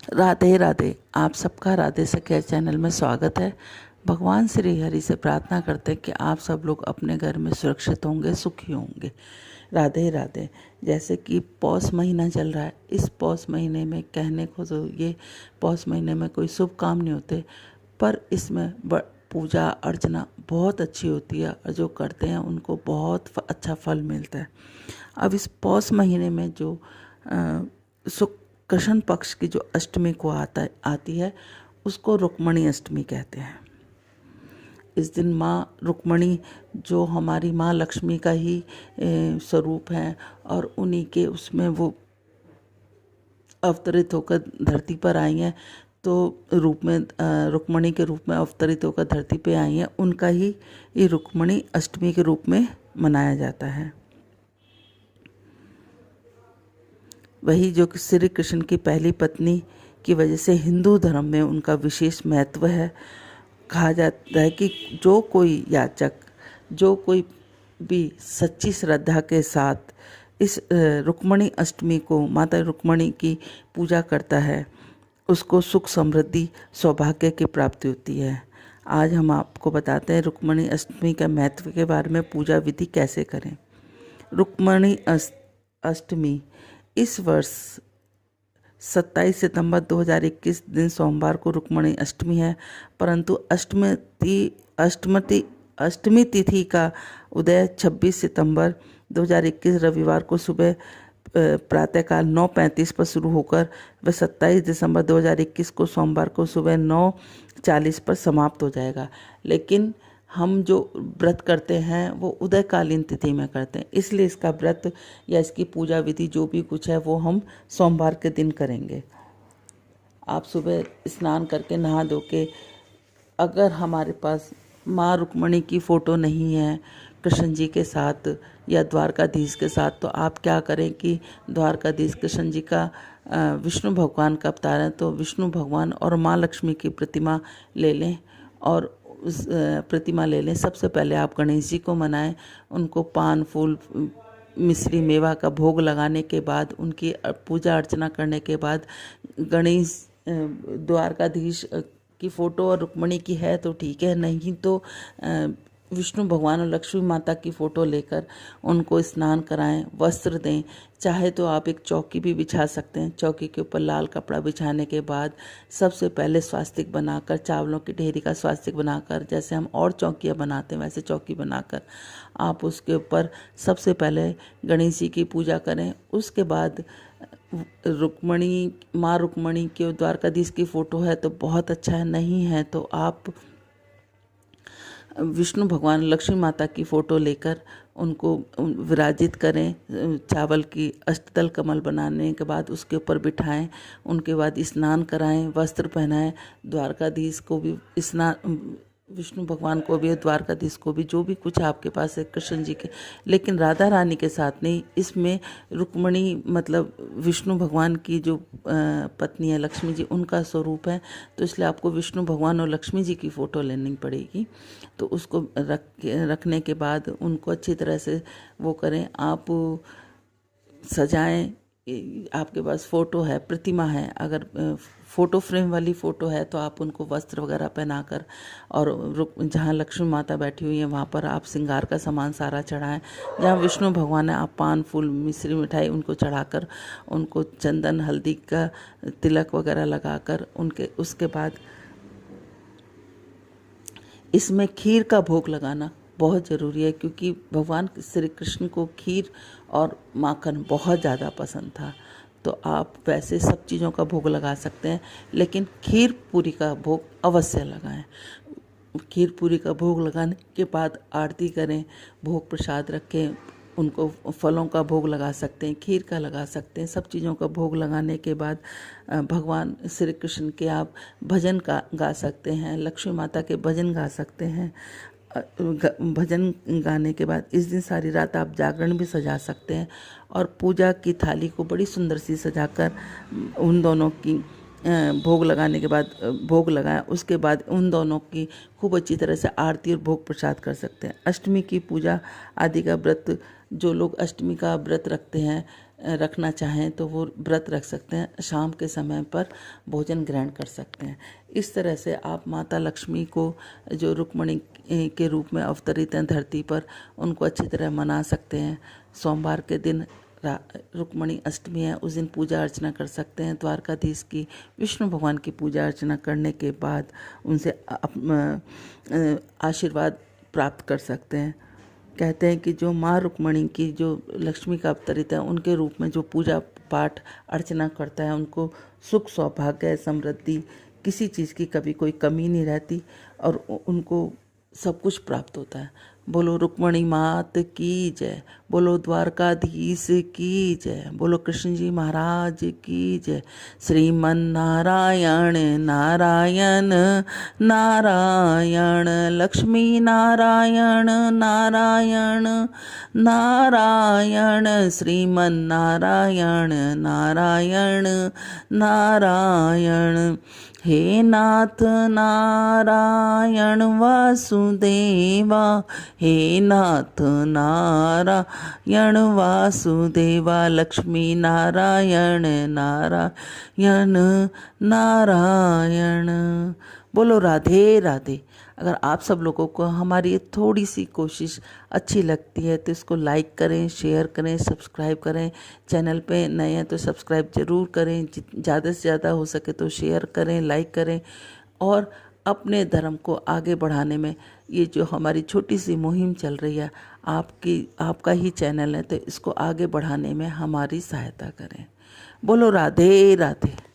राधे राधे। आप सबका राधे सखिया चैनल में स्वागत है। भगवान श्री हरि से प्रार्थना करते हैं कि आप सब लोग अपने घर में सुरक्षित होंगे, सुखी होंगे। राधे राधे। जैसे कि पौष महीना चल रहा है, इस पौष महीने में कहने को तो ये पौष महीने में कोई शुभ काम नहीं होते, पर इसमें पूजा अर्चना बहुत अच्छी होती है और जो करते हैं उनको बहुत अच्छा फल मिलता है। अब इस पौष महीने में जो कृष्ण पक्ष की जो अष्टमी को आती है उसको रुक्मणी अष्टमी कहते हैं। इस दिन माँ रुक्मणी जो हमारी माँ लक्ष्मी का ही स्वरूप है और उन्हीं के उसमें वो अवतरित होकर धरती पर आई हैं, तो रूप में रुक्मणी के रूप में अवतरित होकर धरती पे आई हैं, उनका ही ये रुक्मणी अष्टमी के रूप में मनाया जाता है। वही जो श्री कृष्ण की पहली पत्नी की वजह से हिंदू धर्म में उनका विशेष महत्व है। कहा जाता है कि जो कोई याचक, जो कोई भी सच्ची श्रद्धा के साथ इस रुक्मणी अष्टमी को, माता रुक्मणी की पूजा करता है, उसको सुख समृद्धि सौभाग्य की प्राप्ति होती है। आज हम आपको बताते हैं रुक्मणी अष्टमी के महत्व के बारे में, पूजा विधि कैसे करें। रुक्मणी अष्टमी इस वर्ष 27 सितंबर 2021 दिन सोमवार को रुक्मणी अष्टमी है, परंतु अष्टमी तिथि का उदय 26 सितंबर 2021 रविवार को सुबह प्रातःकाल 9:35 पर शुरू होकर वह 27 दिसंबर 2021 को सोमवार को सुबह 9:40 पर समाप्त हो जाएगा। लेकिन हम जो व्रत करते हैं वो उदयकालीन तिथि में करते हैं, इसलिए इसका व्रत या इसकी पूजा विधि जो भी कुछ है वो हम सोमवार के दिन करेंगे। आप सुबह स्नान करके नहा धो के, अगर हमारे पास माँ रुक्मणी की फ़ोटो नहीं है कृष्ण जी के साथ या द्वारकाधीश के साथ, तो आप क्या करें कि द्वारकाधीश कृष्ण जी का विष्णु भगवान का अवतार है, तो विष्णु भगवान और माँ लक्ष्मी की प्रतिमा ले लें और उस प्रतिमा ले लें। सबसे पहले आप गणेश जी को मनाएं, उनको पान फूल मिश्री मेवा का भोग लगाने के बाद, उनकी पूजा अर्चना करने के बाद, गणेश द्वारकाधीश की फ़ोटो और रुक्मणी की है तो ठीक है, नहीं तो विष्णु भगवान और लक्ष्मी माता की फ़ोटो लेकर उनको स्नान कराएं, वस्त्र दें। चाहे तो आप एक चौकी भी बिछा सकते हैं। चौकी के ऊपर लाल कपड़ा बिछाने के बाद सबसे पहले स्वास्तिक बनाकर, चावलों की ढेरी का स्वास्तिक बनाकर, जैसे हम और चौकियाँ बनाते हैं वैसे चौकी बनाकर आप उसके ऊपर सबसे पहले गणेश जी की पूजा करें। उसके बाद रुक्मणी, माँ रुक्मणी के द्वारकाधीश की फ़ोटो है तो बहुत अच्छा है, नहीं है तो आप विष्णु भगवान लक्ष्मी माता की फ़ोटो लेकर उनको विराजित करें। चावल की अष्टदल कमल बनाने के बाद उसके ऊपर बिठाएं, उनके बाद स्नान कराएं, वस्त्र पहनाएं। द्वारकाधीश को भी स्नान, विष्णु भगवान को भी, द्वारकाधीश को भी, जो भी कुछ आपके पास है कृष्ण जी के, लेकिन राधा रानी के साथ नहीं। इसमें रुक्मणी मतलब विष्णु भगवान की जो पत्नी है लक्ष्मी जी, उनका स्वरूप है, तो इसलिए आपको विष्णु भगवान और लक्ष्मी जी की फ़ोटो लेनी पड़ेगी। तो उसको रखने के बाद उनको अच्छी तरह से वो करें, आप सजाएं। आपके पास फ़ोटो है, प्रतिमा है, अगर फ़ोटो फ्रेम वाली फ़ोटो है तो आप उनको वस्त्र वगैरह पहनाकर, और जहाँ लक्ष्मी माता बैठी हुई है वहाँ पर आप श्रृंगार का सामान सारा चढ़ाएं। जहाँ विष्णु भगवान है आप पान फूल मिश्री मिठाई उनको चढ़ाकर, उनको चंदन हल्दी का तिलक वगैरह लगाकर, उसके बाद इसमें खीर का भोग लगाना बहुत ज़रूरी है, क्योंकि भगवान श्री कृष्ण को खीर और माखन बहुत ज़्यादा पसंद था। तो आप वैसे सब चीज़ों का भोग लगा सकते हैं, लेकिन खीर पूरी का भोग अवश्य लगाएं। खीर पूरी का भोग लगाने के बाद आरती करें, भोग प्रसाद रखें, उनको फलों का भोग लगा सकते हैं, खीर का लगा सकते हैं। सब चीज़ों का भोग लगाने के बाद भगवान श्री कृष्ण के आप भजन का गा सकते हैं, लक्ष्मी माता के भजन गा सकते हैं। भजन गाने के बाद इस दिन सारी रात आप जागरण भी सजा सकते हैं, और पूजा की थाली को बड़ी सुंदर सी सजाकर उन दोनों की भोग लगाने के बाद भोग लगाएं। उसके बाद उन दोनों की खूब अच्छी तरह से आरती और भोग प्रसाद कर सकते हैं। अष्टमी की पूजा आदि का व्रत, जो लोग अष्टमी का व्रत रखते हैं, रखना चाहें तो वो व्रत रख सकते हैं, शाम के समय पर भोजन ग्रहण कर सकते हैं। इस तरह से आप माता लक्ष्मी को जो रुक्मिणी के रूप में अवतरित हैं धरती पर, उनको अच्छी तरह मना सकते हैं। सोमवार के दिन रुक्मिणी अष्टमी है, उस दिन पूजा अर्चना कर सकते हैं द्वारकाधीश की। विष्णु भगवान की पूजा अर्चना करने के बाद उनसे आशीर्वाद प्राप्त कर सकते हैं। कहते हैं कि जो माँ रुक्मिणी की जो लक्ष्मी का अवतरित है, उनके रूप में जो पूजा पाठ अर्चना करता है, उनको सुख सौभाग्य समृद्धि किसी चीज़ की कभी कोई कमी नहीं रहती और उनको सब कुछ प्राप्त होता है। बोलो रुक्मिणी मात की जय, बोलो द्वारकाधीश की जय, बोलो कृष्ण जी महाराज की जय। श्रीमन नारायण नारायण नारायण, लक्ष्मी नारायण नारायण नारायण, श्रीमन नारायण नारायण नारायण। हे नाथ नारायण वासुदेवा, हे नाथ नारायण वासुदेवा, लक्ष्मी नारायण नारायण नारायण। बोलो राधे राधे। अगर आप सब लोगों को हमारी ये थोड़ी सी कोशिश अच्छी लगती है तो इसको लाइक करें, शेयर करें, सब्सक्राइब करें। चैनल पे नए हैं तो सब्सक्राइब ज़रूर करें, ज़्यादा से ज़्यादा हो सके तो शेयर करें, लाइक करें। और अपने धर्म को आगे बढ़ाने में ये जो हमारी छोटी सी मुहिम चल रही है, आपका ही चैनल है, तो इसको आगे बढ़ाने में हमारी सहायता करें। बोलो राधे राधे।